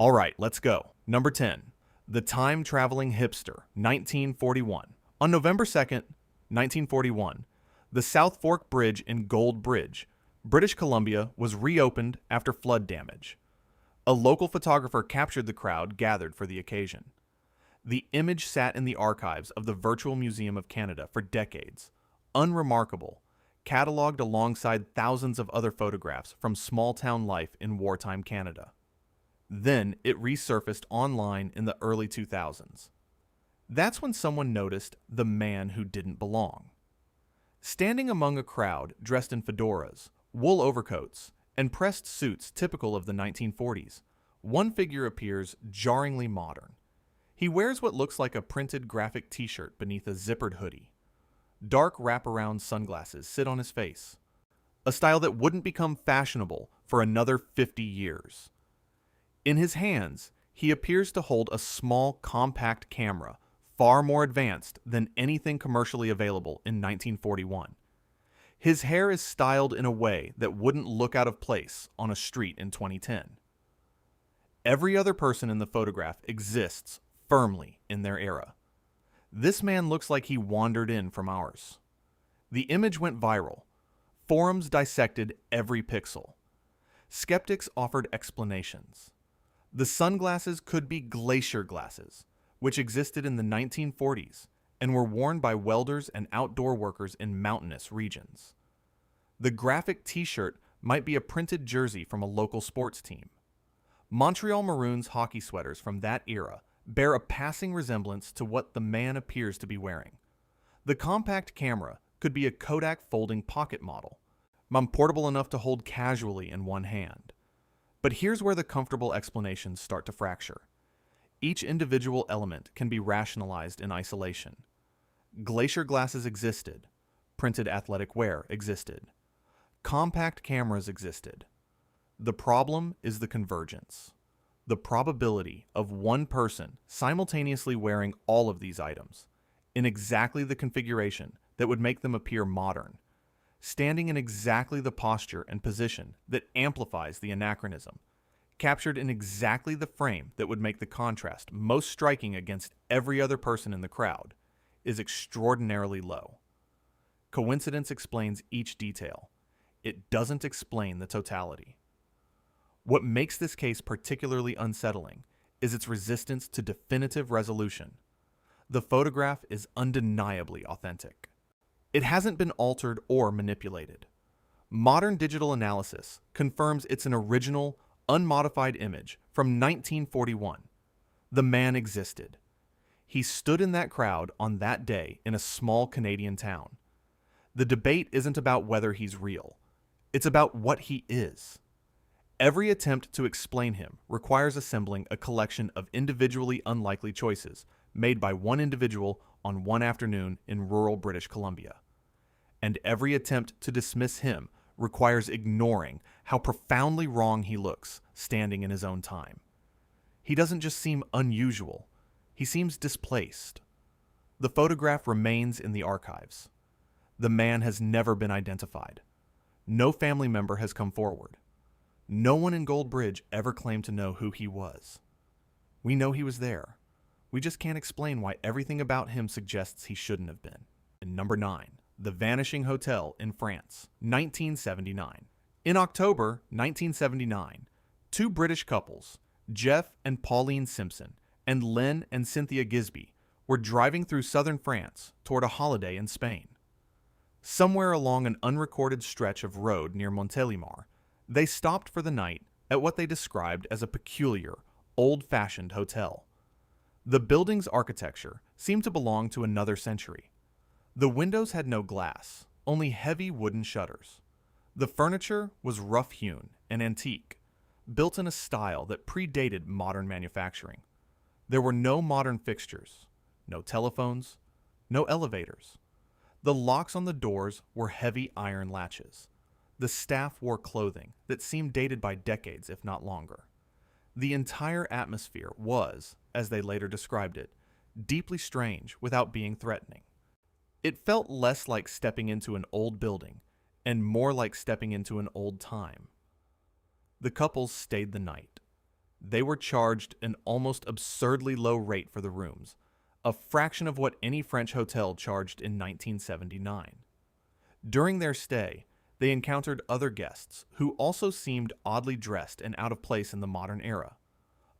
All right, let's go. Number 10. The Time-Traveling Hipster, 1941. On November 2nd, 1941, the South Fork Bridge in Gold Bridge, British Columbia, was reopened after flood damage. A local photographer captured the crowd gathered for the occasion. The image sat in the archives of the Virtual Museum of Canada for decades, unremarkable, catalogued alongside thousands of other photographs from small-town life in wartime Canada. Then it resurfaced online in the early 2000s. That's when someone noticed the man who didn't belong. Standing among a crowd dressed in fedoras, wool overcoats, and pressed suits typical of the 1940s, one figure appears jarringly modern. He wears what looks like a printed graphic t-shirt beneath a zippered hoodie. Dark wraparound sunglasses sit on his face, a style that wouldn't become fashionable for another 50 years. In his hands, he appears to hold a small, compact camera, far more advanced than anything commercially available in 1941. His hair is styled in a way that wouldn't look out of place on a street in 2010. Every other person in the photograph exists firmly in their era. This man looks like he wandered in from ours. The image went viral. Forums dissected every pixel. Skeptics offered explanations. The sunglasses could be glacier glasses, which existed in the 1940s and were worn by welders and outdoor workers in mountainous regions. The graphic t-shirt might be a printed jersey from a local sports team. Montreal Maroons hockey sweaters from that era bear a passing resemblance to what the man appears to be wearing. The compact camera could be a Kodak folding pocket model, portable enough to hold casually in one hand. But here's where the comfortable explanations start to fracture. Each individual element can be rationalized in isolation. Glacier glasses existed. Printed athletic wear existed. Compact cameras existed. The problem is the convergence. The probability of one person simultaneously wearing all of these items in exactly the configuration that would make them appear modern, standing in exactly the posture and position that amplifies the anachronism, captured in exactly the frame that would make the contrast most striking against every other person in the crowd, is extraordinarily low. Coincidence explains each detail. It doesn't explain the totality. What makes this case particularly unsettling is its resistance to definitive resolution. The photograph is undeniably authentic. It hasn't been altered or manipulated. Modern digital analysis confirms it's an original, unmodified image from 1941. The man existed. He stood in that crowd on that day in a small Canadian town. The debate isn't about whether he's real. It's about what he is. Every attempt to explain him requires assembling a collection of individually unlikely choices made by one individual on one afternoon in rural British Columbia. And every attempt to dismiss him requires ignoring how profoundly wrong he looks standing in his own time. He doesn't just seem unusual, he seems displaced. The photograph remains in the archives. The man has never been identified. No family member has come forward. No one in Gold Bridge ever claimed to know who he was. We know he was there. We just can't explain why everything about him suggests he shouldn't have been. And number 9. The Vanishing Hotel in France, 1979. In October 1979, two British couples, Jeff and Pauline Simpson and Len and Cynthia Gisby, were driving through southern France toward a holiday in Spain. Somewhere along an unrecorded stretch of road near Montélimar, they stopped for the night at what they described as a peculiar, old-fashioned hotel. The building's architecture seemed to belong to another century. The windows had no glass, only heavy wooden shutters. The furniture was rough-hewn and antique, built in a style that predated modern manufacturing. There were no modern fixtures, no telephones, no elevators. The locks on the doors were heavy iron latches. The staff wore clothing that seemed dated by decades, if not longer. The entire atmosphere was, as they later described it, deeply strange without being threatening. It felt less like stepping into an old building and more like stepping into an old time. The couples stayed the night. they were charged an almost absurdly low rate for the rooms, a fraction of what any French hotel charged in 1979. During their stay, they encountered other guests who also seemed oddly dressed and out of place in the modern era.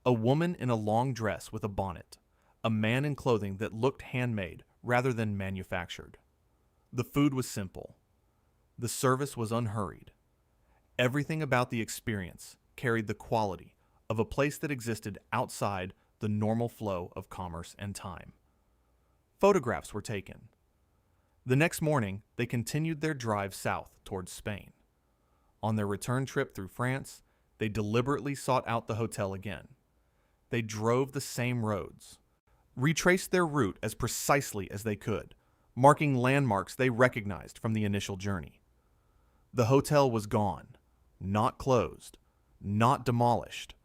A woman in a long dress with a bonnet, a man in clothing that looked handmade rather than manufactured. The food was simple. The service was unhurried. Everything about the experience carried the quality of a place that existed outside the normal flow of commerce and time. Photographs were taken. The next morning, they continued their drive south towards Spain. On their return trip through France, they deliberately sought out the hotel again. They drove the same roads, retraced their route as precisely as they could, marking landmarks they recognized from the initial journey. The hotel was gone, not closed, not demolished,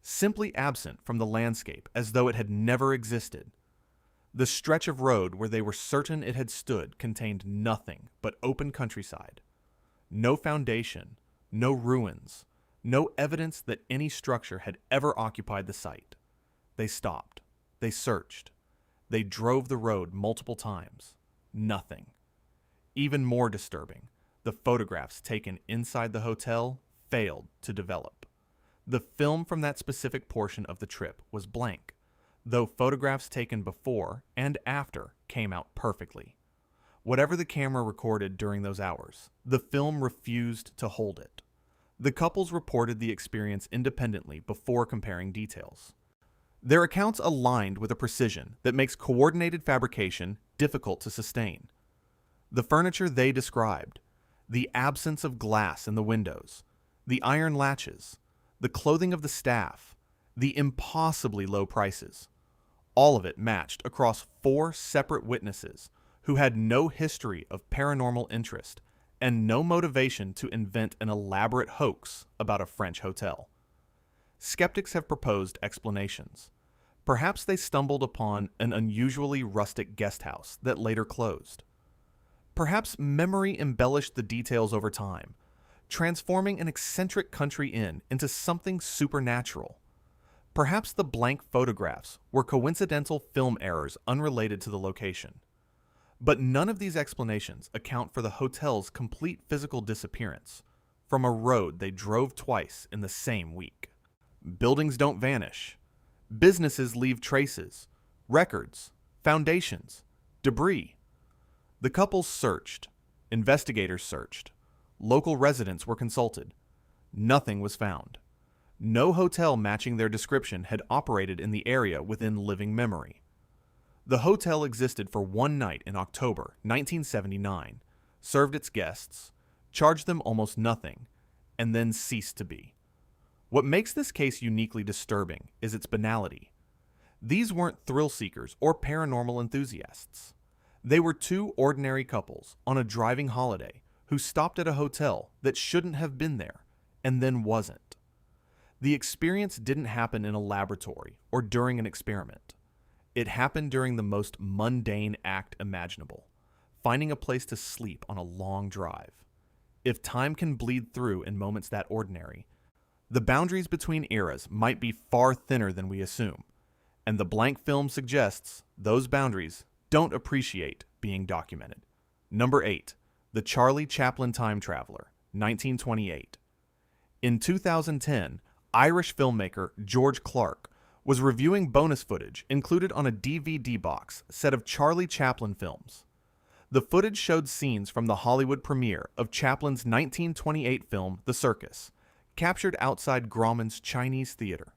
simply absent from the landscape as though it had never existed. The stretch of road where they were certain it had stood contained nothing but open countryside. No foundation, no ruins, no evidence that any structure had ever occupied the site. They stopped. They searched. They drove the road multiple times. Nothing. Even more disturbing, the photographs taken inside the hotel failed to develop. The film from that specific portion of the trip was blank, though photographs taken before and after came out perfectly. Whatever the camera recorded during those hours, the film refused to hold it. The couples reported the experience independently before comparing details. Their accounts aligned with a precision that makes coordinated fabrication difficult to sustain. The furniture they described, the absence of glass in the windows, the iron latches, the clothing of the staff, the impossibly low prices, all of it matched across 4 separate witnesses who had no history of paranormal interest and no motivation to invent an elaborate hoax about a French hotel. Skeptics have proposed explanations. Perhaps they stumbled upon an unusually rustic guest house that later closed. Perhaps memory embellished the details over time, transforming an eccentric country inn into something supernatural. Perhaps the blank photographs were coincidental film errors unrelated to the location. But none of these explanations account for the hotel's complete physical disappearance from a road they drove twice in the same week. Buildings don't vanish. Businesses leave traces, records, foundations, debris. The couple searched. Investigators searched. Local residents were consulted. Nothing was found. No hotel matching their description had operated in the area within living memory. The hotel existed for one night in October 1979, served its guests, charged them almost nothing, and then ceased to be. What makes this case uniquely disturbing is its banality. These weren't thrill seekers or paranormal enthusiasts. They were 2 ordinary couples on a driving holiday who stopped at a hotel that shouldn't have been there and then wasn't. The experience didn't happen in a laboratory or during an experiment. It happened during the most mundane act imaginable, finding a place to sleep on a long drive. If time can bleed through in moments that ordinary, the boundaries between eras might be far thinner than we assume, and the blank film suggests those boundaries don't appreciate being documented. Number 8. The Charlie Chaplin Time Traveler, 1928. In 2010, Irish filmmaker George Clark was reviewing bonus footage included on a DVD box set of Charlie Chaplin films. The footage showed scenes from the Hollywood premiere of Chaplin's 1928 film The Circus, captured outside Grauman's Chinese Theater.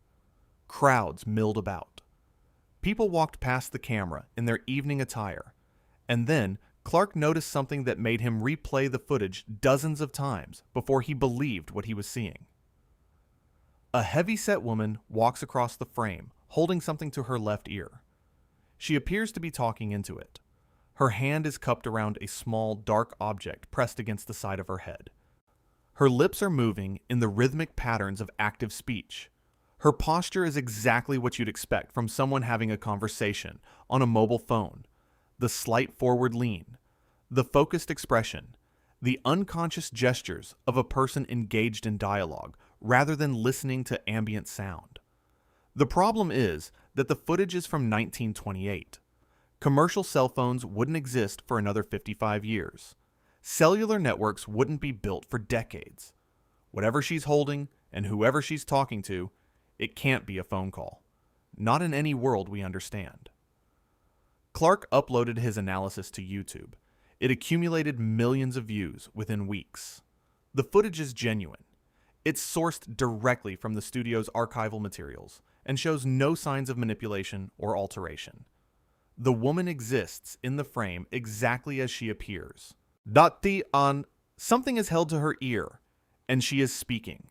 Crowds milled about. People walked past the camera in their evening attire, and then Clark noticed something that made him replay the footage dozens of times before he believed what he was seeing. A heavy-set woman walks across the frame, holding something to her left ear. She appears to be talking into it. Her hand is cupped around a small, dark object pressed against the side of her head. Her lips are moving in the rhythmic patterns of active speech. Her posture is exactly what you'd expect from someone having a conversation on a mobile phone. The slight forward lean, the focused expression, the unconscious gestures of a person engaged in dialogue rather than listening to ambient sound. The problem is that the footage is from 1928. Commercial cell phones wouldn't exist for another 55 years. Cellular networks wouldn't be built for decades. Whatever she's holding and whoever she's talking to, it can't be a phone call. Not in any world we understand. Clark uploaded his analysis to YouTube. It accumulated millions of views within weeks. The footage is genuine. It's sourced directly from the studio's archival materials and shows no signs of manipulation or alteration. The woman exists in the frame exactly as she appears. Datti on something is held to her ear, and she is speaking.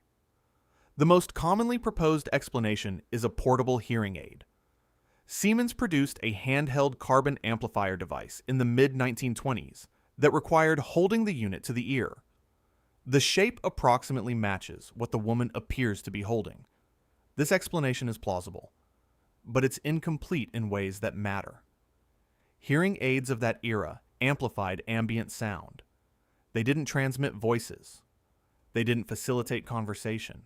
The most commonly proposed explanation is a portable hearing aid. Siemens produced a handheld carbon amplifier device in the mid-1920s that required holding the unit to the ear. The shape approximately matches what the woman appears to be holding. This explanation is plausible, but it's incomplete in ways that matter. Hearing aids of that era amplified ambient sound. They didn't transmit voices. They didn't facilitate conversation.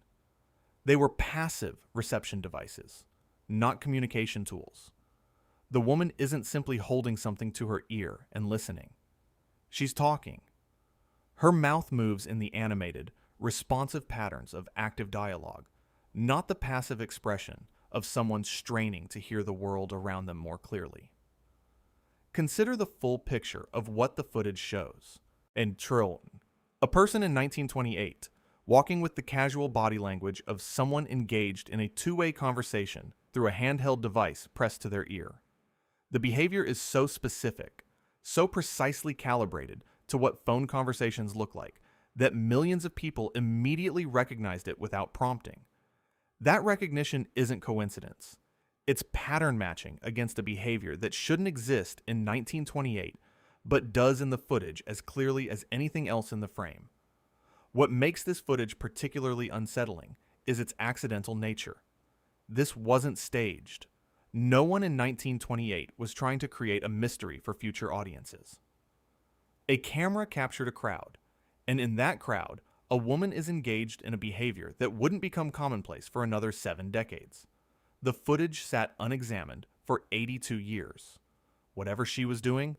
They were passive reception devices, not communication tools. The woman isn't simply holding something to her ear and listening. She's talking. Her mouth moves in the animated, responsive patterns of active dialogue, not the passive expression of someone straining to hear the world around them more clearly. Consider the full picture of what the footage shows. And a person in 1928, walking with the casual body language of someone engaged in a two-way conversation through a handheld device pressed to their ear. The behavior is so specific, so precisely calibrated to what phone conversations look like, that millions of people immediately recognized it without prompting. That recognition isn't coincidence. It's pattern matching against a behavior that shouldn't exist in 1928, but does in the footage as clearly as anything else in the frame. What makes this footage particularly unsettling is its accidental nature. This wasn't staged. No one in 1928 was trying to create a mystery for future audiences. A camera captured a crowd, and in that crowd, a woman is engaged in a behavior that wouldn't become commonplace for another 7 decades. The footage sat unexamined for 82 years. Whatever she was doing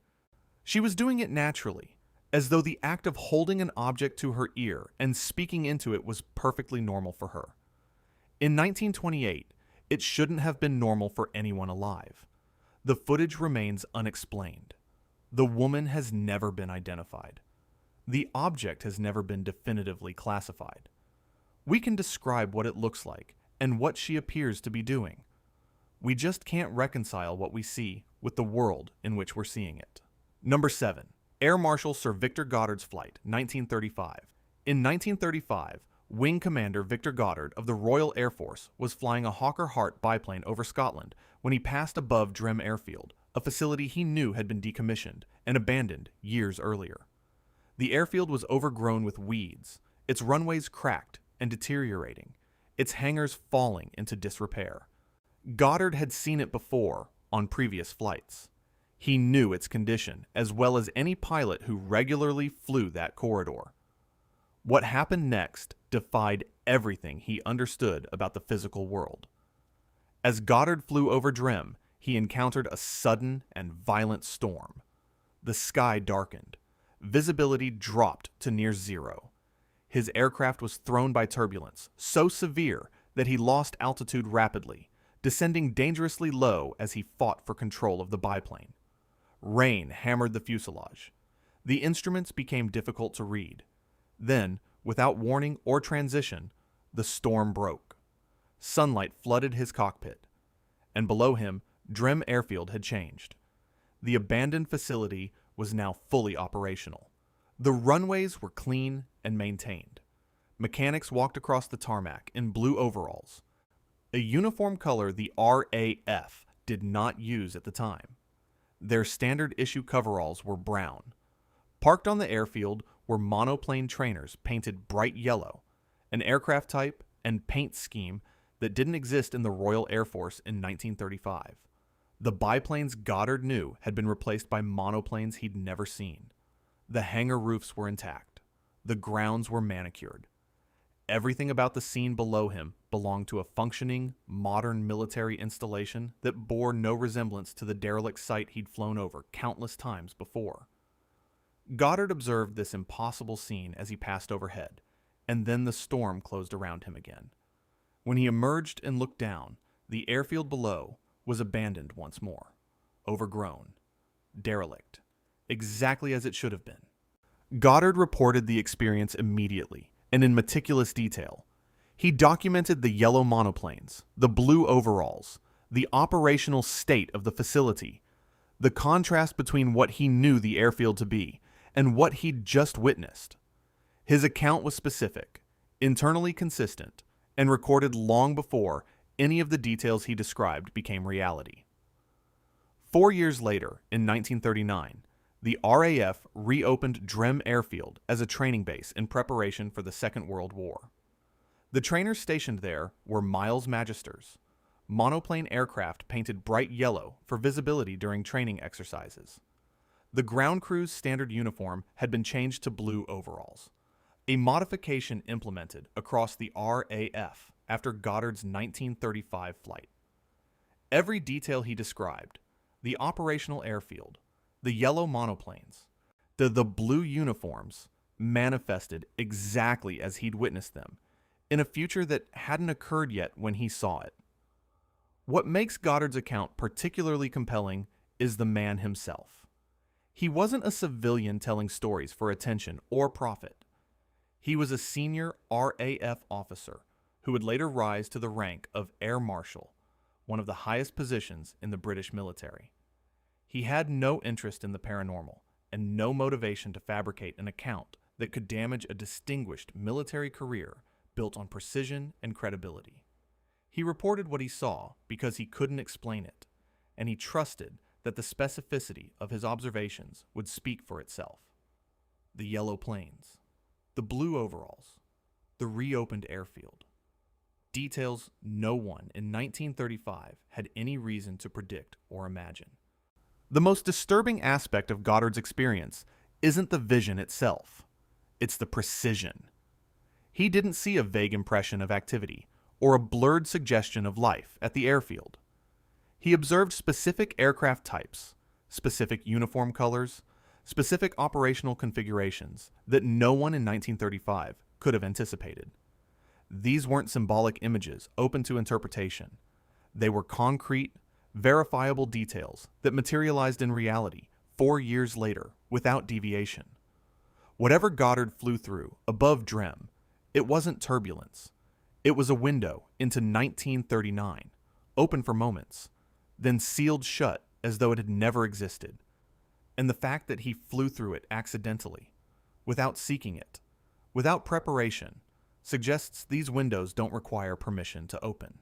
it naturally, as though the act of holding an object to her ear and speaking into it was perfectly normal for her. In 1928, it shouldn't have been normal for anyone alive. The footage remains unexplained. The woman has never been identified. The object has never been definitively classified. We can describe what it looks like and what she appears to be doing. We just can't reconcile what we see with the world in which we're seeing it. Number 7. Air Marshal Sir Victor Goddard's flight, 1935. In 1935, Wing Commander Victor Goddard of the Royal Air Force was flying a Hawker Hart biplane over Scotland when he passed above Drem Airfield, a facility he knew had been decommissioned and abandoned years earlier. The airfield was overgrown with weeds, its runways cracked and deteriorating, its hangars falling into disrepair. Goddard had seen it before on previous flights. He knew its condition as well as any pilot who regularly flew that corridor. What happened next defied everything he understood about the physical world. As Goddard flew over Drem, he encountered a sudden and violent storm. The sky darkened. Visibility dropped to near zero. His aircraft was thrown by turbulence, so severe that he lost altitude rapidly, descending dangerously low as he fought for control of the biplane. Rain hammered the fuselage. The instruments became difficult to read. Then, without warning or transition, the storm broke. Sunlight flooded his cockpit, and below him, Drem Airfield had changed. The abandoned facility was now fully operational. The runways were clean and maintained. Mechanics walked across the tarmac in blue overalls, a uniform color the RAF did not use at the time. Their standard issue coveralls were brown. Parked on the airfield were monoplane trainers painted bright yellow, an aircraft type and paint scheme that didn't exist in the Royal Air Force in 1935. The biplanes Goddard knew had been replaced by monoplanes he'd never seen. The hangar roofs were intact. The grounds were manicured. Everything about the scene below him belonged to a functioning, modern military installation that bore no resemblance to the derelict site he'd flown over countless times before. Goddard observed this impossible scene as he passed overhead, and then the storm closed around him again. When he emerged and looked down, the airfield below was abandoned once more, overgrown, derelict, exactly as it should have been. Goddard reported the experience immediately and in meticulous detail. He documented the yellow monoplanes, the blue overalls, the operational state of the facility, the contrast between what he knew the airfield to be and what he'd just witnessed. His account was specific, internally consistent, and recorded long before any of the details he described became reality. 4 years later, in 1939, the RAF reopened Drem Airfield as a training base in preparation for the Second World War. The trainers stationed there were Miles Magisters, monoplane aircraft painted bright yellow for visibility during training exercises. The ground crew's standard uniform had been changed to blue overalls, a modification implemented across the RAF after Goddard's 1935 flight. Every detail he described, the operational airfield, the yellow monoplanes, the blue uniforms, manifested exactly as he'd witnessed them, in a future that hadn't occurred yet when he saw it. What makes Goddard's account particularly compelling is the man himself. He wasn't a civilian telling stories for attention or profit. He was a senior RAF officer who would later rise to the rank of Air Marshal, one of the highest positions in the British military. He had no interest in the paranormal and no motivation to fabricate an account that could damage a distinguished military career built on precision and credibility. He reported what he saw because he couldn't explain it, and he trusted that the specificity of his observations would speak for itself. The yellow planes, the blue overalls, the reopened airfield. Details no one in 1935 had any reason to predict or imagine. The most disturbing aspect of Goddard's experience isn't the vision itself, it's the precision. He didn't see a vague impression of activity or a blurred suggestion of life at the airfield. He observed specific aircraft types, specific uniform colors, specific operational configurations that no one in 1935 could have anticipated. These weren't symbolic images open to interpretation. They were concrete, verifiable details that materialized in reality 4 years later without deviation. Whatever Goddard flew through above Drem, it wasn't turbulence. It was a window into 1939, open for moments, then sealed shut as though it had never existed. And the fact that he flew through it accidentally, without seeking it, without preparation, suggests these windows don't require permission to open.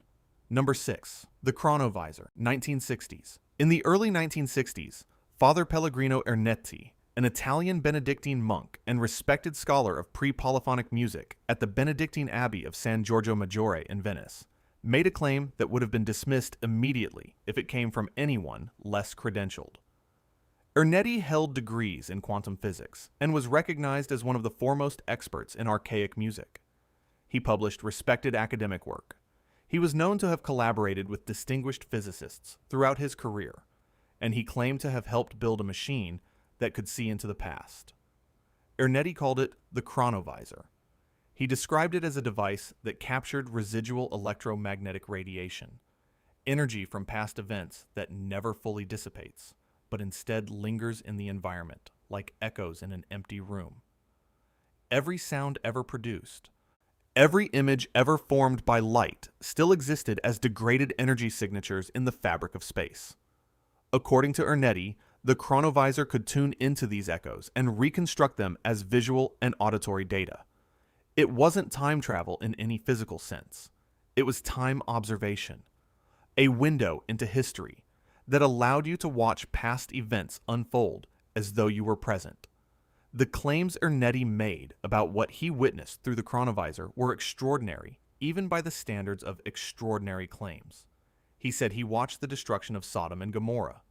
Number 6. The chronovisor, 1960s. In the early 1960s, Father Pellegrino Ernetti, an Italian Benedictine monk and respected scholar of pre-polyphonic music at the Benedictine Abbey of San Giorgio Maggiore in Venice, made a claim that would have been dismissed immediately if it came from anyone less credentialed. Ernetti held degrees in quantum physics and was recognized as one of the foremost experts in archaic music. He published respected academic work. He was known to have collaborated with distinguished physicists throughout his career, and he claimed to have helped build a machine that could see into the past. Ernetti called it the chronovisor. He described it as a device that captured residual electromagnetic radiation, energy from past events that never fully dissipates, but instead lingers in the environment like echoes in an empty room. Every sound ever produced, every image ever formed by light still existed as degraded energy signatures in the fabric of space. According to Ernetti, the chronovisor could tune into these echoes and reconstruct them as visual and auditory data. It wasn't time travel in any physical sense. It was time observation, a window into history that allowed you to watch past events unfold as though you were present. The claims Ernetti made about what he witnessed through the chronovisor were extraordinary, even by the standards of extraordinary claims. He said he watched the destruction of Sodom and Gomorrah.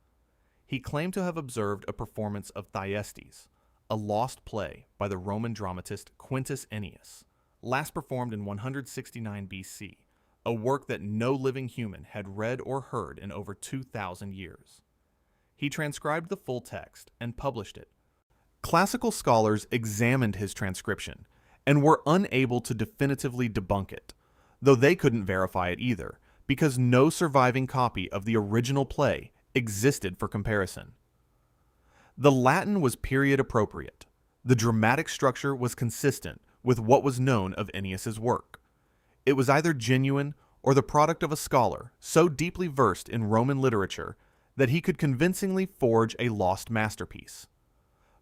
He claimed to have observed a performance of Thyestes, a lost play by the Roman dramatist Quintus Ennius, last performed in 169 BC, a work that no living human had read or heard in over 2,000 years. He transcribed the full text and published it. Classical scholars examined his transcription and were unable to definitively debunk it, though they couldn't verify it either, because no surviving copy of the original play existed for comparison. The Latin was period appropriate. The dramatic structure was consistent with what was known of Ennius's work. It was either genuine or the product of a scholar so deeply versed in Roman literature that he could convincingly forge a lost masterpiece.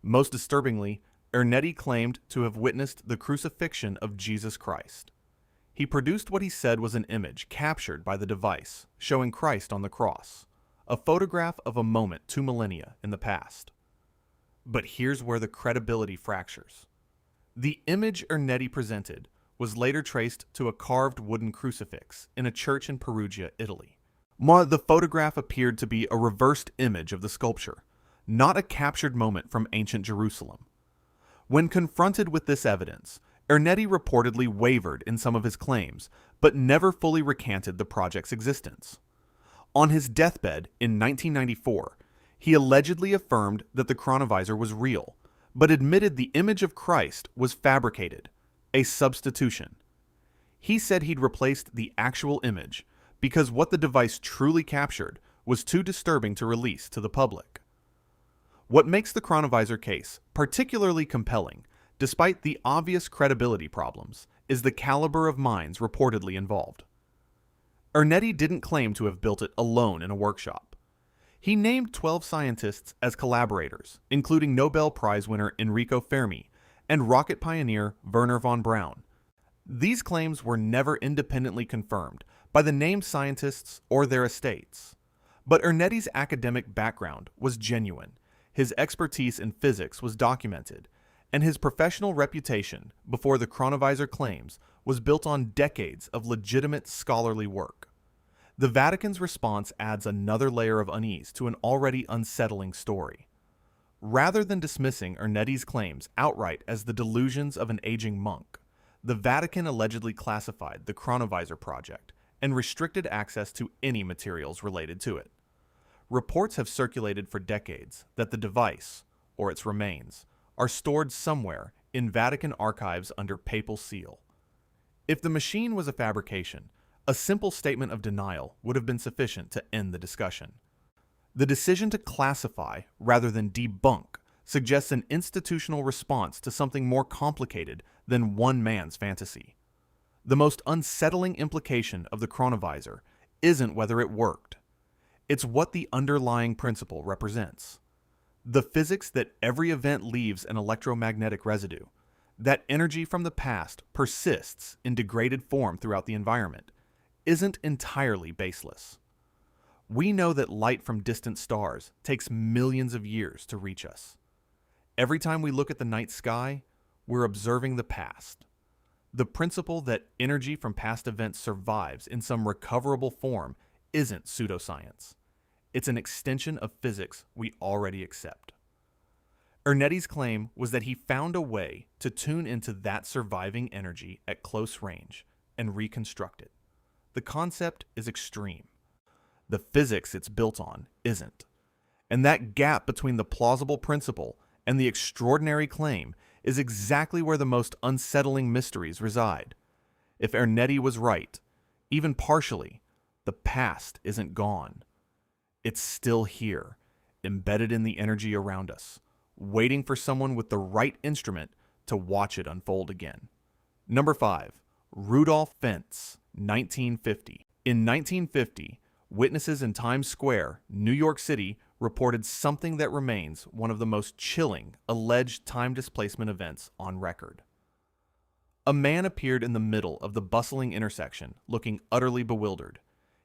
Most disturbingly, Ernetti claimed to have witnessed the crucifixion of Jesus Christ. He produced what he said was an image captured by the device, showing Christ on the cross, a photograph of a moment 2 millennia in the past. But here's where the credibility fractures. The image Ernetti presented was later traced to a carved wooden crucifix in a church in Perugia, Italy. The photograph appeared to be a reversed image of the sculpture, not a captured moment from ancient Jerusalem. When confronted with this evidence, Ernetti reportedly wavered in some of his claims, but never fully recanted the project's existence. On his deathbed in 1994, he allegedly affirmed that the chronovisor was real, but admitted the image of Christ was fabricated, a substitution. He said he'd replaced the actual image because what the device truly captured was too disturbing to release to the public. What makes the chronovisor case particularly compelling, despite the obvious credibility problems, is the caliber of minds reportedly involved. Ernetti didn't claim to have built it alone in a workshop. He named 12 scientists as collaborators, including Nobel Prize winner Enrico Fermi and rocket pioneer Wernher von Braun. These claims were never independently confirmed by the named scientists or their estates. But Ernetti's academic background was genuine, his expertise in physics was documented, and his professional reputation before the chronovisor claims was built on decades of legitimate scholarly work. The Vatican's response adds another layer of unease to an already unsettling story. Rather than dismissing Ernetti's claims outright as the delusions of an aging monk, the Vatican allegedly classified the chronovisor project and restricted access to any materials related to it. Reports have circulated for decades that the device, or its remains, are stored somewhere in Vatican archives under papal seal. If the machine was a fabrication, a simple statement of denial would have been sufficient to end the discussion. The decision to classify rather than debunk suggests an institutional response to something more complicated than one man's fantasy. The most unsettling implication of the chronovisor isn't whether it worked. It's what the underlying principle represents. The physics that every event leaves an electromagnetic residue, that energy from the past persists in degraded form throughout the environment, isn't entirely baseless. We know that light from distant stars takes millions of years to reach us. Every time we look at the night sky, we're observing the past. The principle that energy from past events survives in some recoverable form isn't pseudoscience. It's an extension of physics we already accept. Ernetti's claim was that he found a way to tune into that surviving energy at close range and reconstruct it. The concept is extreme. The physics it's built on isn't. And that gap between the plausible principle and the extraordinary claim is exactly where the most unsettling mysteries reside. If Ernetti was right, even partially, the past isn't gone. It's still here, embedded in the energy around us, waiting for someone with the right instrument to watch it unfold again. Number 5. Rudolph Fentz, 1950. In 1950, witnesses in Times Square, New York City, reported something that remains one of the most chilling alleged time displacement events on record. A man appeared in the middle of the bustling intersection, looking utterly bewildered.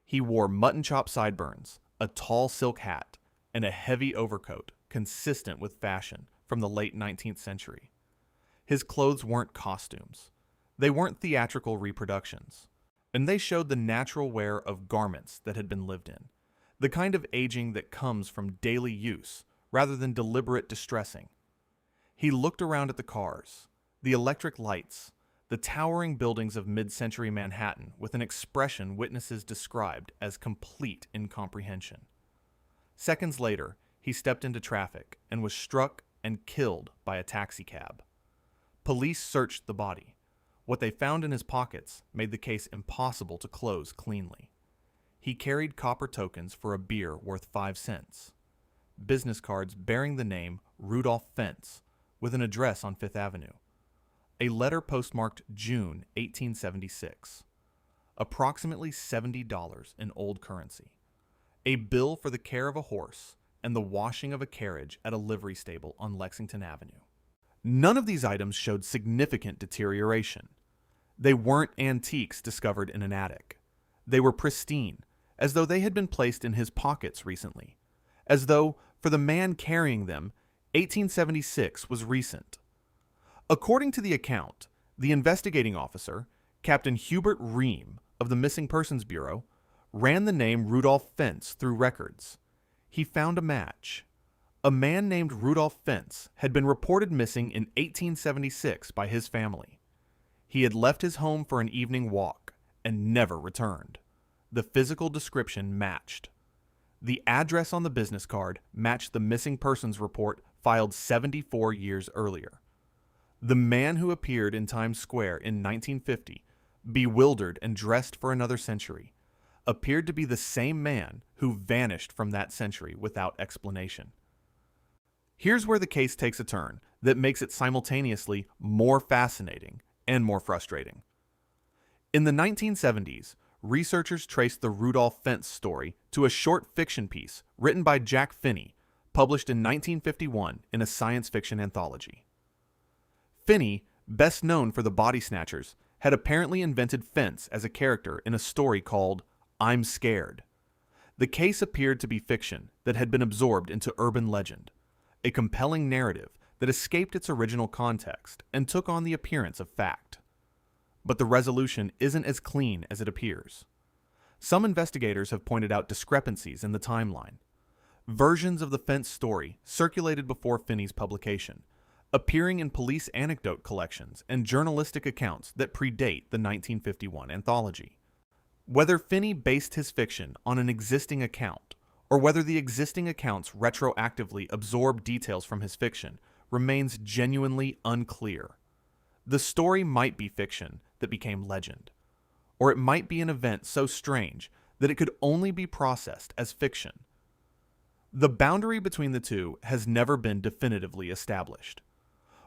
He wore mutton chop sideburns, a tall silk hat, and a heavy overcoat consistent with fashion from the late 19th century. His clothes weren't costumes. They weren't theatrical reproductions. And they showed the natural wear of garments that had been lived in, the kind of aging that comes from daily use rather than deliberate distressing. He looked around at the cars, the electric lights, the towering buildings of mid-century Manhattan with an expression witnesses described as complete incomprehension. Seconds later, he stepped into traffic and was struck and killed by a taxicab. Police searched the body. What they found in his pockets made the case impossible to close cleanly. He carried copper tokens for a beer worth 5 cents, business cards bearing the name Rudolph Fentz with an address on Fifth Avenue, a letter postmarked June 1876, approximately $70 in old currency, a bill for the care of a horse, and the washing of a carriage at a livery stable on Lexington Avenue. None of these items showed significant deterioration. They weren't antiques discovered in an attic. They were pristine, as though they had been placed in his pockets recently, as though, for the man carrying them, 1876 was recent. According to the account, the investigating officer, Captain Hubert Ream of the Missing Persons Bureau, ran the name Rudolph Fentz through records. He found a match. A man named Rudolph Fentz had been reported missing in 1876 by his family. He had left his home for an evening walk and never returned. The physical description matched. The address on the business card matched the missing persons report filed 74 years earlier. The man who appeared in Times Square in 1950, bewildered and dressed for another century, appeared to be the same man who vanished from that century without explanation. Here's where the case takes a turn that makes it simultaneously more fascinating and more frustrating. In the 1970s, researchers traced the Rudolph Fentz story to a short fiction piece written by Jack Finney, published in 1951 in a science fiction anthology. Finney, best known for The Body Snatchers, had apparently invented Fentz as a character in a story called I'm Scared. The case appeared to be fiction that had been absorbed into urban legend, a compelling narrative that escaped its original context and took on the appearance of fact. But the resolution isn't as clean as it appears. Some investigators have pointed out discrepancies in the timeline. Versions of the Fentz story circulated before Finney's publication, appearing in police anecdote collections and journalistic accounts that predate the 1951 anthology. Whether Finney based his fiction on an existing account, or whether the existing accounts retroactively absorb details from his fiction, remains genuinely unclear. The story might be fiction that became legend, or it might be an event so strange that it could only be processed as fiction. The boundary between the two has never been definitively established.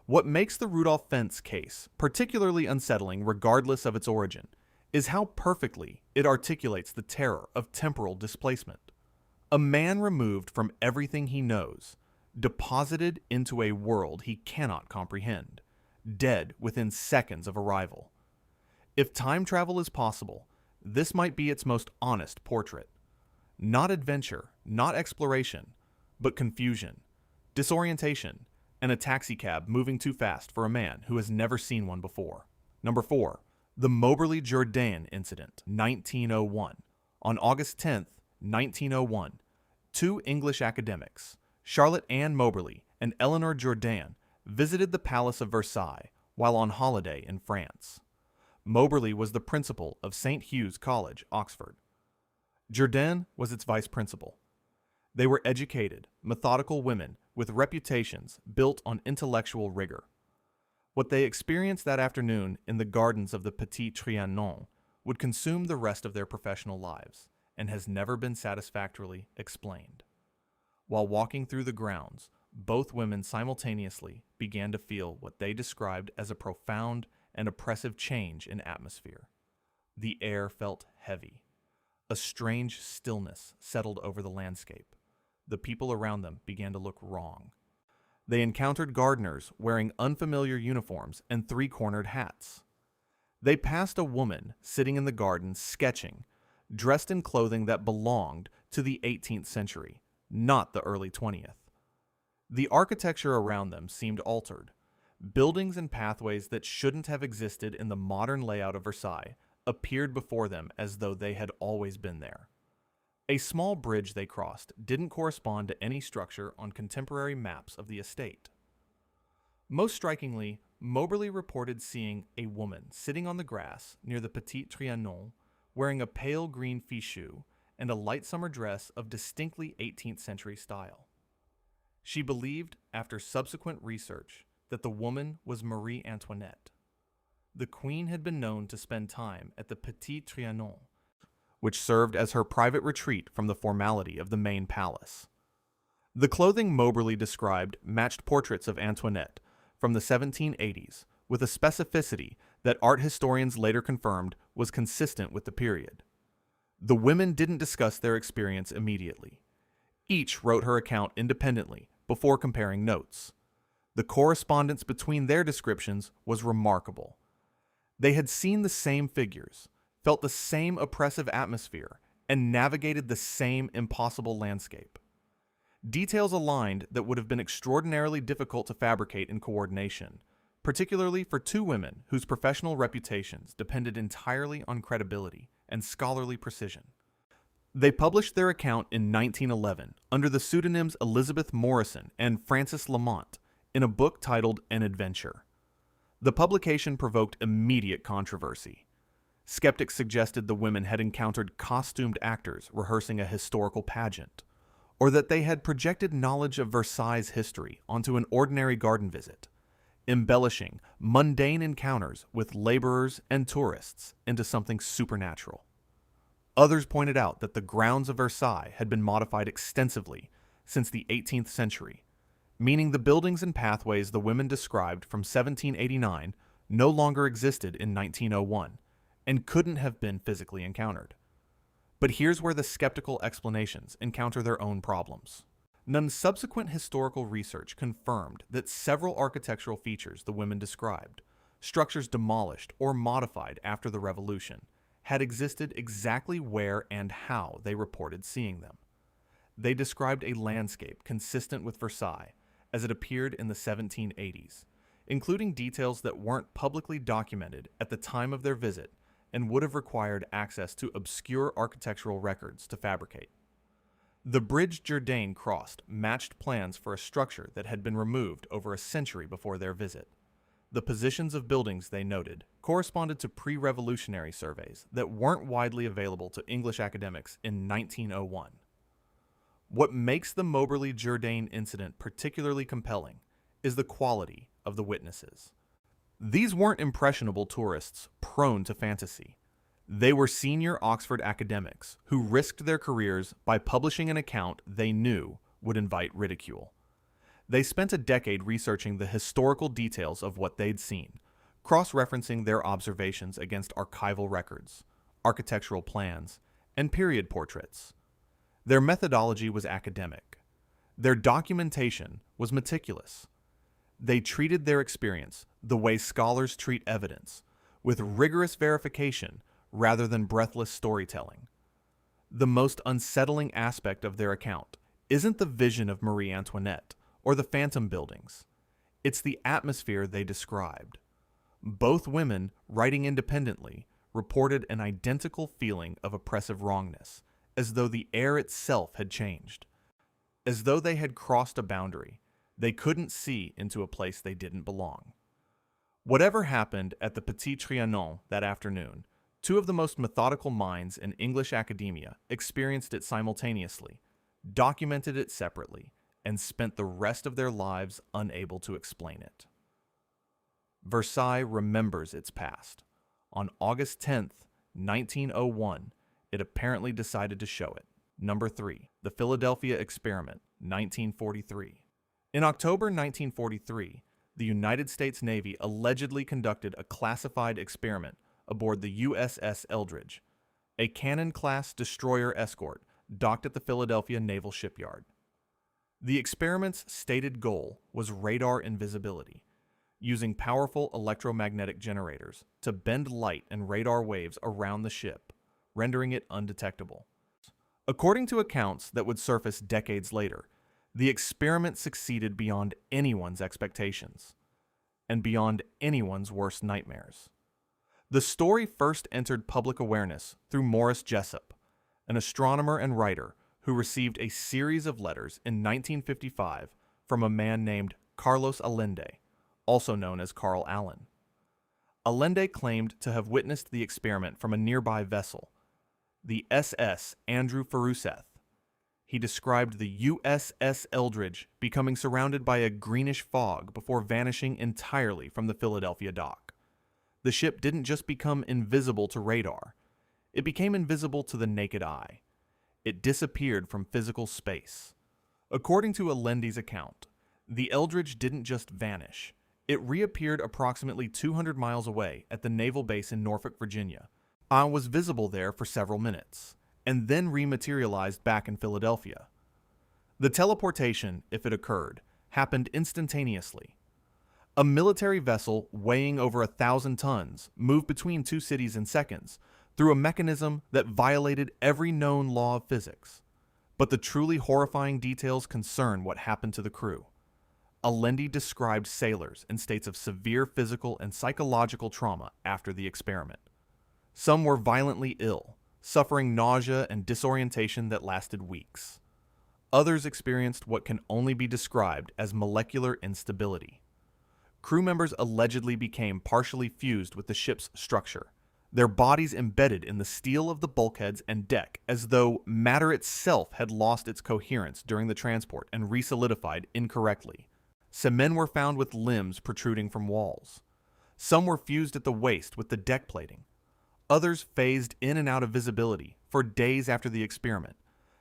What makes the Rudolph Fentz case particularly unsettling regardless of its origin is how perfectly it articulates the terror of temporal displacement. A man removed from everything he knows, deposited into a world he cannot comprehend, dead within seconds of arrival. If time travel is possible, this might be its most honest portrait. Not adventure, not exploration, but confusion, disorientation, and a taxicab moving too fast for a man who has never seen one before. Number 4. The Moberly-Jourdain Incident, 1901. On August 10, 1901, two English academics, Charlotte Ann Moberly and Eleanor Jourdain, visited the Palace of Versailles while on holiday in France. Moberly was the principal of St. Hugh's College, Oxford. Jourdain was its vice principal. They were educated, methodical women with reputations built on intellectual rigor. What they experienced that afternoon in the gardens of the Petit Trianon would consume the rest of their professional lives and has never been satisfactorily explained. While walking through the grounds, both women simultaneously began to feel what they described as a profound and oppressive change in atmosphere. The air felt heavy. A strange stillness settled over the landscape. The people around them began to look wrong. They encountered gardeners wearing unfamiliar uniforms and three-cornered hats. They passed a woman sitting in the garden sketching, dressed in clothing that belonged to the 18th century, not the early 20th. The architecture around them seemed altered. Buildings and pathways that shouldn't have existed in the modern layout of Versailles appeared before them as though they had always been there. A small bridge they crossed didn't correspond to any structure on contemporary maps of the estate. Most strikingly, Moberly reported seeing a woman sitting on the grass near the Petit Trianon wearing a pale green fichu and a light summer dress of distinctly 18th century style. She believed, after subsequent research, that the woman was Marie Antoinette. The queen had been known to spend time at the Petit Trianon, which served as her private retreat from the formality of the main palace. The clothing Moberly described matched portraits of Antoinette from the 1780s with a specificity that art historians later confirmed was consistent with the period. The women didn't discuss their experience immediately. Each wrote her account independently before comparing notes. The correspondence between their descriptions was remarkable. They had seen the same figures, felt the same oppressive atmosphere, and navigated the same impossible landscape. Details aligned that would have been extraordinarily difficult to fabricate in coordination, particularly for two women whose professional reputations depended entirely on credibility and scholarly precision. They published their account in 1911 under the pseudonyms Elizabeth Morrison and Frances Lamont in a book titled An Adventure. The publication provoked immediate controversy. Skeptics suggested the women had encountered costumed actors rehearsing a historical pageant, or that they had projected knowledge of Versailles history onto an ordinary garden visit, embellishing mundane encounters with laborers and tourists into something supernatural. Others pointed out that the grounds of Versailles had been modified extensively since the 18th century, meaning the buildings and pathways the women described from 1789 no longer existed in 1901 and couldn't have been physically encountered. But here's where the skeptical explanations encounter their own problems. None's subsequent historical research confirmed that several architectural features the women described, structures demolished or modified after the Revolution, had existed exactly where and how they reported seeing them. They described a landscape consistent with Versailles as it appeared in the 1780s, including details that weren't publicly documented at the time of their visit and would have required access to obscure architectural records to fabricate. The bridge Jourdain crossed matched plans for a structure that had been removed over a century before their visit. The positions of buildings they noted corresponded to pre-revolutionary surveys that weren't widely available to English academics in 1901. What makes the Moberly-Jourdain incident particularly compelling is the quality of the witnesses. These weren't impressionable tourists prone to fantasy. They were senior Oxford academics who risked their careers by publishing an account they knew would invite ridicule. They spent a decade researching the historical details of what they'd seen, cross-referencing their observations against archival records, architectural plans, and period portraits. Their methodology was academic. Their documentation was meticulous. They treated their experience the way scholars treat evidence, with rigorous verification rather than breathless storytelling. The most unsettling aspect of their account isn't the vision of Marie Antoinette or the phantom buildings. It's the atmosphere they described. Both women, writing independently, reported an identical feeling of oppressive wrongness, as though the air itself had changed, as though they had crossed a boundary. They couldn't see into a place they didn't belong. Whatever happened at the Petit Trianon that afternoon, two of the most methodical minds in English academia experienced it simultaneously, documented it separately, and spent the rest of their lives unable to explain it. Versailles remembers its past. On August 10th, 1901, it apparently decided to show it. Number 3, the Philadelphia Experiment, 1943. In October 1943, the United States Navy allegedly conducted a classified experiment aboard the USS Eldridge, a Cannon-class destroyer escort docked at the Philadelphia Naval Shipyard. The experiment's stated goal was radar invisibility, using powerful electromagnetic generators to bend light and radar waves around the ship, rendering it undetectable. According to accounts that would surface decades later, the experiment succeeded beyond anyone's expectations, and beyond anyone's worst nightmares. The story first entered public awareness through Morris Jessup, an astronomer and writer who received a series of letters in 1955 from a man named Carlos Allende, also known as Carl Allen. Allende claimed to have witnessed the experiment from a nearby vessel, the SS Andrew Faruseth. He described the USS Eldridge becoming surrounded by a greenish fog before vanishing entirely from the Philadelphia dock. The ship didn't just become invisible to radar, it became invisible to the naked eye. It disappeared from physical space. According to Allende's account, the Eldridge didn't just vanish. It reappeared approximately 200 miles away at the naval base in Norfolk, Virginia. It was visible there for several minutes, and then rematerialized back in Philadelphia. The teleportation, if it occurred, happened instantaneously. A military vessel weighing over 1,000 tons moved between two cities in seconds through a mechanism that violated every known law of physics. But the truly horrifying details concern what happened to the crew. Allende described sailors in states of severe physical and psychological trauma after the experiment. Some were violently ill, suffering nausea and disorientation that lasted weeks. Others experienced what can only be described as molecular instability. Crew members allegedly became partially fused with the ship's structure, their bodies embedded in the steel of the bulkheads and deck as though matter itself had lost its coherence during the transport and resolidified incorrectly. Some men were found with limbs protruding from walls. Some were fused at the waist with the deck plating. Others phased in and out of visibility for days after the experiment,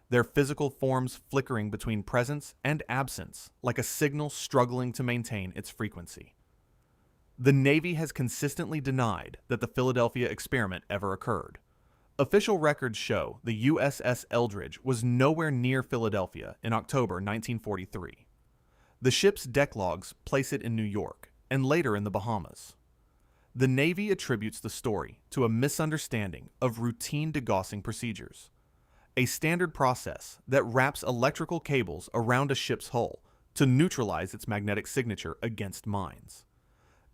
their physical forms flickering between presence and absence like a signal struggling to maintain its frequency. The Navy has consistently denied that the Philadelphia experiment ever occurred. Official records show the USS Eldridge was nowhere near Philadelphia in October 1943. The ship's deck logs place it in New York and later in the Bahamas. The Navy attributes the story to a misunderstanding of routine degaussing procedures, a standard process that wraps electrical cables around a ship's hull to neutralize its magnetic signature against mines.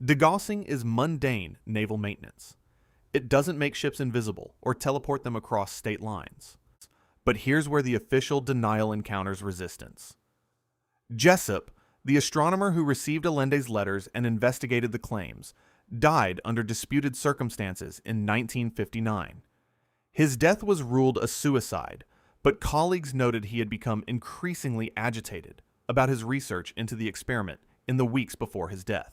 Degaussing is mundane naval maintenance. It doesn't make ships invisible or teleport them across state lines. But here's where the official denial encounters resistance. Jessup, the astronomer who received Allende's letters and investigated the claims, died under disputed circumstances in 1959. His death was ruled a suicide, but colleagues noted he had become increasingly agitated about his research into the experiment in the weeks before his death.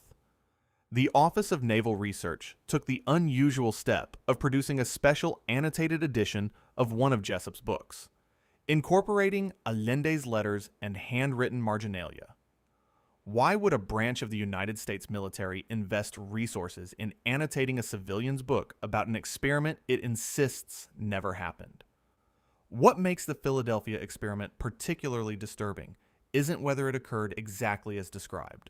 The Office of Naval Research took the unusual step of producing a special annotated edition of one of Jessup's books, incorporating Allende's letters and handwritten marginalia. Why would a branch of the United States military invest resources in annotating a civilian's book about an experiment it insists never happened? What makes the Philadelphia experiment particularly disturbing isn't whether it occurred exactly as described.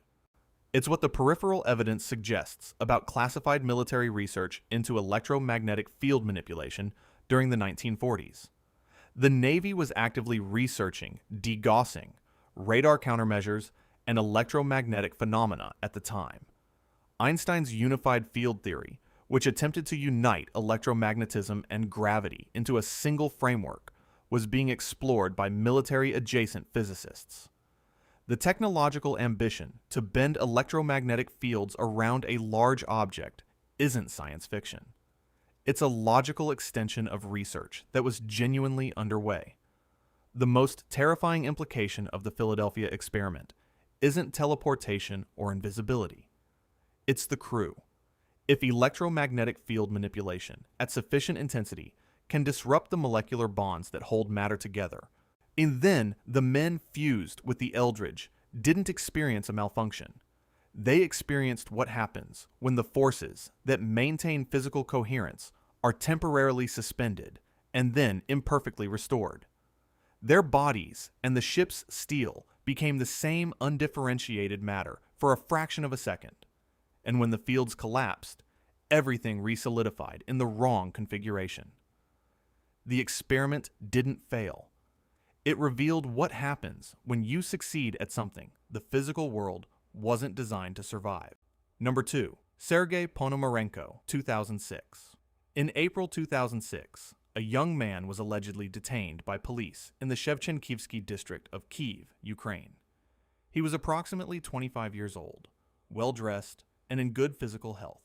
It's what the peripheral evidence suggests about classified military research into electromagnetic field manipulation during the 1940s. The Navy was actively researching degaussing, radar countermeasures, and electromagnetic phenomena at the time. Einstein's unified field theory, which attempted to unite electromagnetism and gravity into a single framework, was being explored by military-adjacent physicists. The technological ambition to bend electromagnetic fields around a large object isn't science fiction. It's a logical extension of research that was genuinely underway. The most terrifying implication of the Philadelphia experiment isn't teleportation or invisibility. It's the crew. If electromagnetic field manipulation at sufficient intensity can disrupt the molecular bonds that hold matter together, and then the men fused with the Eldridge didn't experience a malfunction. They experienced what happens when the forces that maintain physical coherence are temporarily suspended and then imperfectly restored. Their bodies and the ship's steel became the same undifferentiated matter for a fraction of a second. And when the fields collapsed, everything resolidified in the wrong configuration. The experiment didn't fail. It revealed what happens when you succeed at something the physical world wasn't designed to survive. Number 2. Sergey Ponomarenko, 2006. In April 2006, a young man was allegedly detained by police in the Shevchenkivsky district of Kyiv, Ukraine. He was approximately 25 years old, well-dressed, and in good physical health.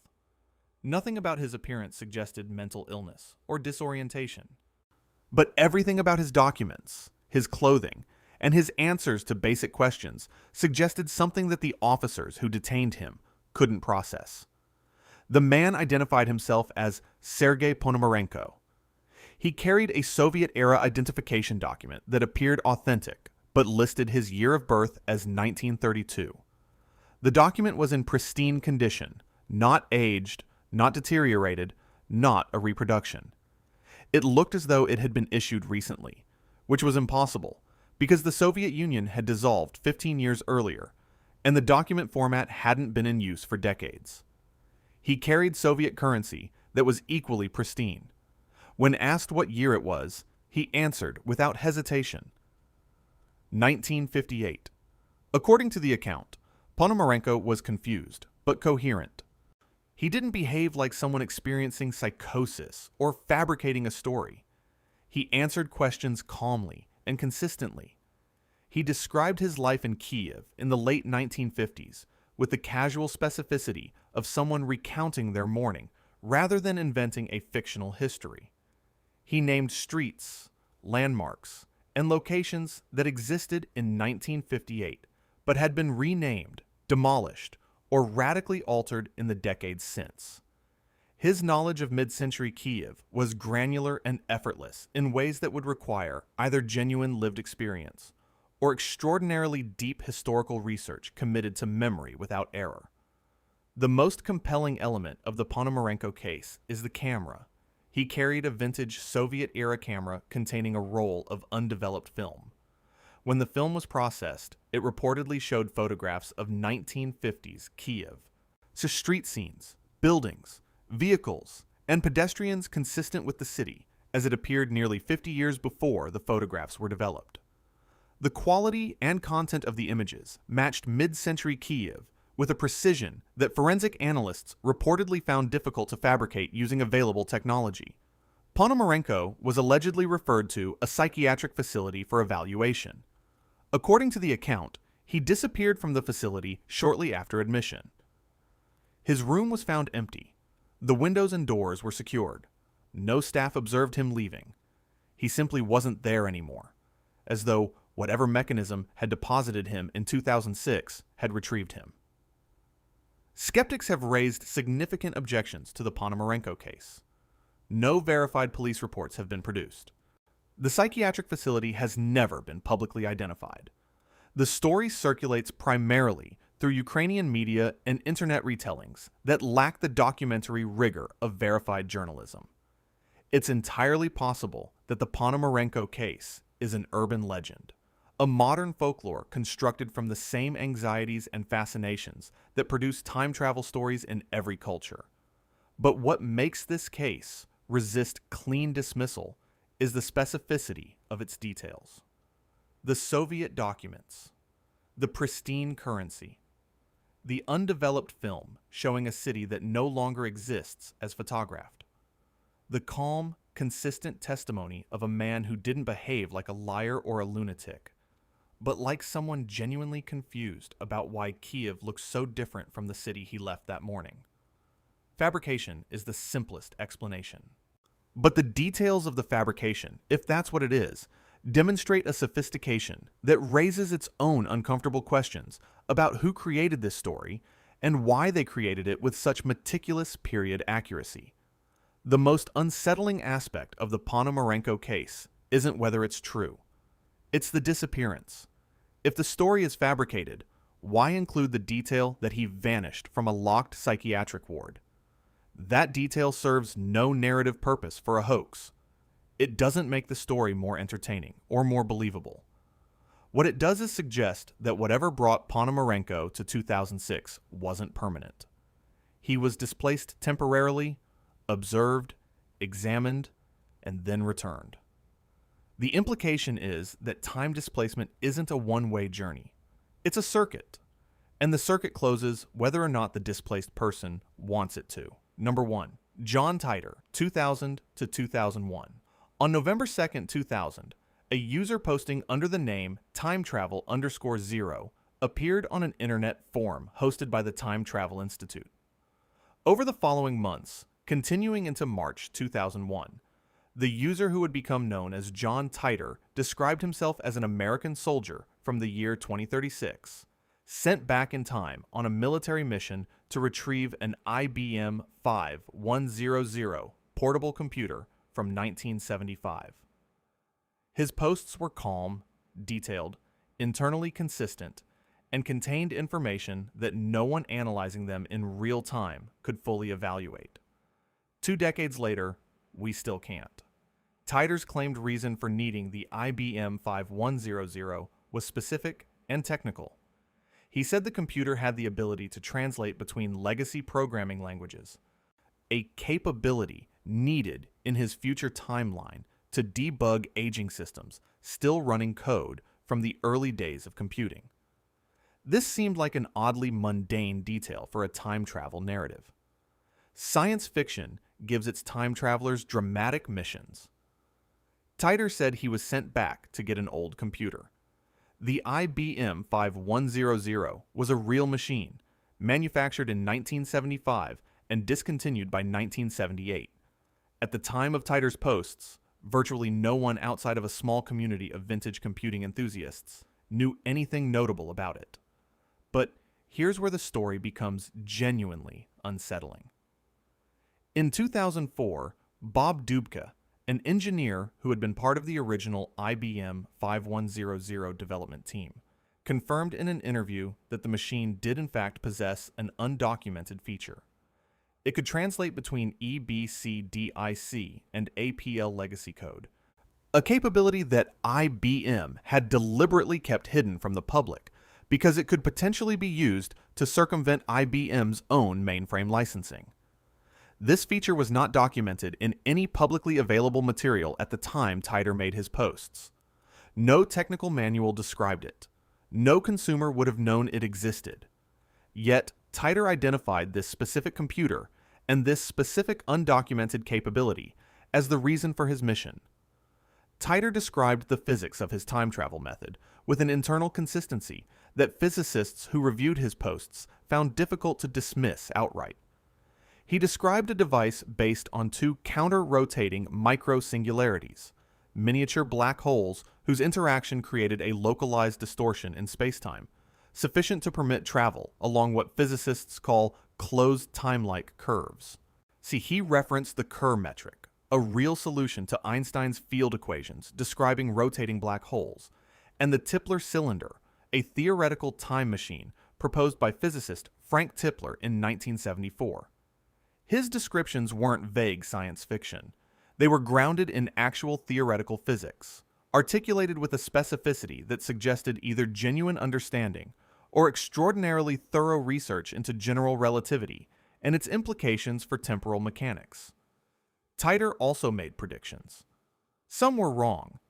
Nothing about his appearance suggested mental illness or disorientation. But everything about his documents, his clothing, and his answers to basic questions suggested something that the officers who detained him couldn't process. The man identified himself as Sergey Ponomarenko. He carried a Soviet-era identification document that appeared authentic, but listed his year of birth as 1932. The document was in pristine condition, not aged, not deteriorated, not a reproduction. It looked as though it had been issued recently, which was impossible because the Soviet Union had dissolved 15 years earlier, and the document format hadn't been in use for decades. He carried Soviet currency that was equally pristine. When asked what year it was, he answered without hesitation. 1958. According to the account, Ponomarenko was confused, but coherent. He didn't behave like someone experiencing psychosis or fabricating a story. He answered questions calmly and consistently. He described his life in Kiev in the late 1950s with the casual specificity of someone recounting their morning rather than inventing a fictional history. He named streets, landmarks, and locations that existed in 1958 but had been renamed, demolished, or radically altered in the decades since. His knowledge of mid-century Kiev was granular and effortless in ways that would require either genuine lived experience or extraordinarily deep historical research committed to memory without error. The most compelling element of the Ponomarenko case is the camera. He carried a vintage Soviet-era camera containing a roll of undeveloped film. When the film was processed, it reportedly showed photographs of 1950s Kiev, so street scenes, buildings, vehicles, and pedestrians consistent with the city as it appeared nearly 50 years before the photographs were developed. The quality and content of the images matched mid-century Kiev with a precision that forensic analysts reportedly found difficult to fabricate using available technology. Ponomarenko was allegedly referred to a psychiatric facility for evaluation. According to the account, he disappeared from the facility shortly after admission. His room was found empty. The windows and doors were secured. No staff observed him leaving. He simply wasn't there anymore, as though whatever mechanism had deposited him in 2006 had retrieved him. Skeptics have raised significant objections to the Ponomarenko case. No verified police reports have been produced. The psychiatric facility has never been publicly identified. The story circulates primarily through Ukrainian media and internet retellings that lack the documentary rigor of verified journalism. It's entirely possible that the Ponomarenko case is an urban legend, a modern folklore constructed from the same anxieties and fascinations that produce time travel stories in every culture. But what makes this case resist clean dismissal is the specificity of its details. The Soviet documents, the pristine currency, the undeveloped film showing a city that no longer exists as photographed, the calm, consistent testimony of a man who didn't behave like a liar or a lunatic, but like someone genuinely confused about why Kiev looks so different from the city he left that morning. Fabrication is the simplest explanation. But the details of the fabrication, if that's what it is, demonstrate a sophistication that raises its own uncomfortable questions about who created this story and why they created it with such meticulous period accuracy. The most unsettling aspect of the Ponomarenko case isn't whether it's true. It's the disappearance. If the story is fabricated, why include the detail that he vanished from a locked psychiatric ward? That detail serves no narrative purpose for a hoax. It doesn't make the story more entertaining or more believable. What it does is suggest that whatever brought Ponomarenko to 2006 wasn't permanent. He was displaced temporarily, observed, examined, and then returned. The implication is that time displacement isn't a one-way journey. It's a circuit, and the circuit closes whether or not the displaced person wants it to. Number 1. John Titor, 2000 to 2001. On November 2nd, 2000, a user posting under the name timetravel_0 appeared on an internet forum hosted by the Time Travel Institute. Over the following months, continuing into March 2001, the user who would become known as John Titor described himself as an American soldier from the year 2036, sent back in time on a military mission to retrieve an IBM 5100 portable computer from 1975. His posts were calm, detailed, internally consistent, and contained information that no one analyzing them in real time could fully evaluate. 2 decades later, we still can't. Titor's claimed reason for needing the IBM 5100 was specific and technical. He said the computer had the ability to translate between legacy programming languages, a capability needed in his future timeline to debug aging systems still running code from the early days of computing. This seemed like an oddly mundane detail for a time travel narrative. Science fiction gives its time travelers dramatic missions. Titor said he was sent back to get an old computer. The IBM 5100 was a real machine, manufactured in 1975 and discontinued by 1978. At the time of Titor's posts, virtually no one outside of a small community of vintage computing enthusiasts knew anything notable about it. But here's where the story becomes genuinely unsettling. In 2004, Bob Dubka, an engineer who had been part of the original IBM 5100 development team, confirmed in an interview that the machine did in fact possess an undocumented feature. It could translate between EBCDIC and APL legacy code, a capability that IBM had deliberately kept hidden from the public because it could potentially be used to circumvent IBM's own mainframe licensing. This feature was not documented in any publicly available material at the time Titor made his posts. No technical manual described it. No consumer would have known it existed. Yet, Titor identified this specific computer and this specific undocumented capability as the reason for his mission. Titor described the physics of his time travel method with an internal consistency that physicists who reviewed his posts found difficult to dismiss outright. He described a device based on 2 counter-rotating micro-singularities, miniature black holes whose interaction created a localized distortion in spacetime, sufficient to permit travel along what physicists call closed time-like curves. See, he referenced the Kerr metric, a real solution to Einstein's field equations describing rotating black holes, and the Tipler cylinder, a theoretical time machine proposed by physicist Frank Tipler in 1974. His descriptions weren't vague science fiction. They were grounded in actual theoretical physics, articulated with a specificity that suggested either genuine understanding or extraordinarily thorough research into general relativity and its implications for temporal mechanics. Titor also made predictions. Some were wrong.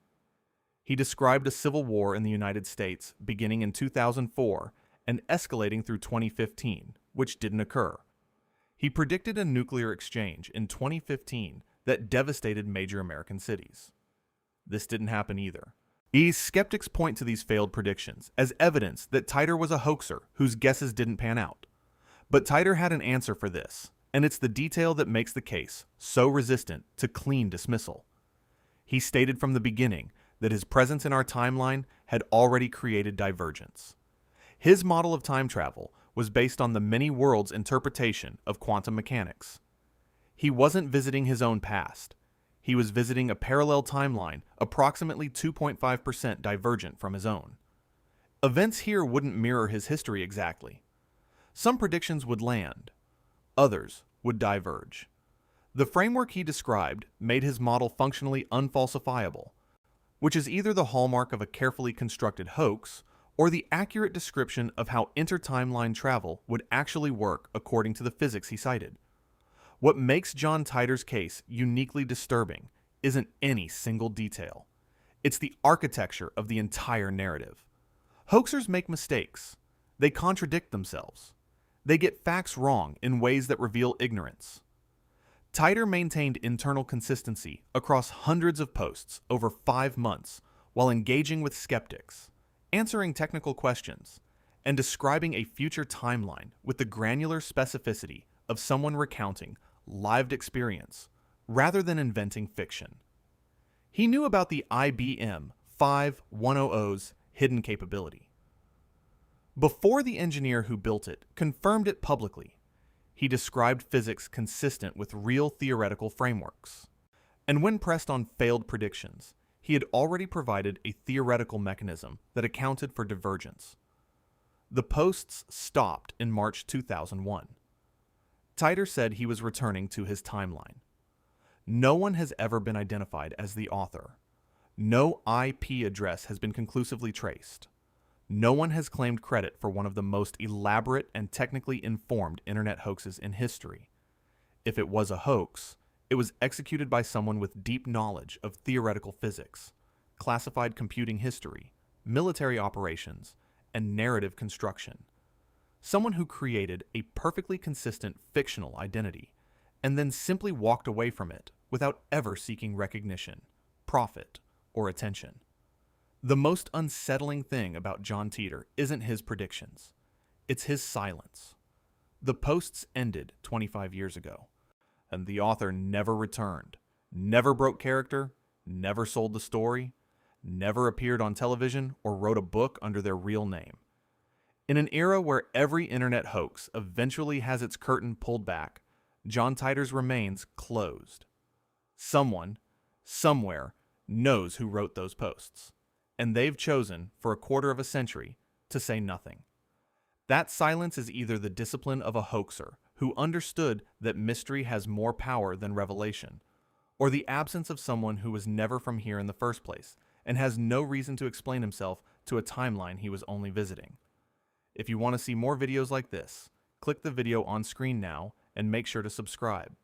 He described a civil war in the United States beginning in 2004 and escalating through 2015, which didn't occur. He predicted a nuclear exchange in 2015 that devastated major American cities. This didn't happen either. Skeptics point to these failed predictions as evidence that Titor was a hoaxer whose guesses didn't pan out. But Titor had an answer for this, and it's the detail that makes the case so resistant to clean dismissal. He stated from the beginning that his presence in our timeline had already created divergence. His model of time travel was based on the many worlds interpretation of quantum mechanics. He wasn't visiting his own past. He was visiting a parallel timeline approximately 2.5% divergent from his own. Events here wouldn't mirror his history exactly. Some predictions would land. Others would diverge. The framework he described made his model functionally unfalsifiable, which is either the hallmark of a carefully constructed hoax or the accurate description of how inter-timeline travel would actually work according to the physics he cited. What makes John Titor's case uniquely disturbing isn't any single detail. It's the architecture of the entire narrative. Hoaxers make mistakes. They contradict themselves. They get facts wrong in ways that reveal ignorance. Titor maintained internal consistency across hundreds of posts over 5 months while engaging with skeptics, answering technical questions, and describing a future timeline with the granular specificity of someone recounting lived experience rather than inventing fiction. He knew about the IBM 5100's hidden capability. Before the engineer who built it confirmed it publicly, he described physics consistent with real theoretical frameworks. And when pressed on failed predictions, he had already provided a theoretical mechanism that accounted for divergence. The posts stopped in March 2001. Titor said he was returning to his timeline. No one has ever been identified as the author. No IP address has been conclusively traced. No one has claimed credit for one of the most elaborate and technically informed internet hoaxes in history. If it was a hoax, it was executed by someone with deep knowledge of theoretical physics, classified computing history, military operations, and narrative construction. Someone who created a perfectly consistent fictional identity and then simply walked away from it without ever seeking recognition, profit, or attention. The most unsettling thing about John Titor isn't his predictions. It's his silence. The posts ended 25 years ago, and the author never returned, never broke character, never sold the story, never appeared on television or wrote a book under their real name. In an era where every internet hoax eventually has its curtain pulled back, John Titor's remains closed. Someone, somewhere, knows who wrote those posts, and they've chosen, for a quarter of a century, to say nothing. That silence is either the discipline of a hoaxer who understood that mystery has more power than revelation, or the absence of someone who was never from here in the first place and has no reason to explain himself to a timeline he was only visiting. If you want to see more videos like this, click the video on screen now and make sure to subscribe.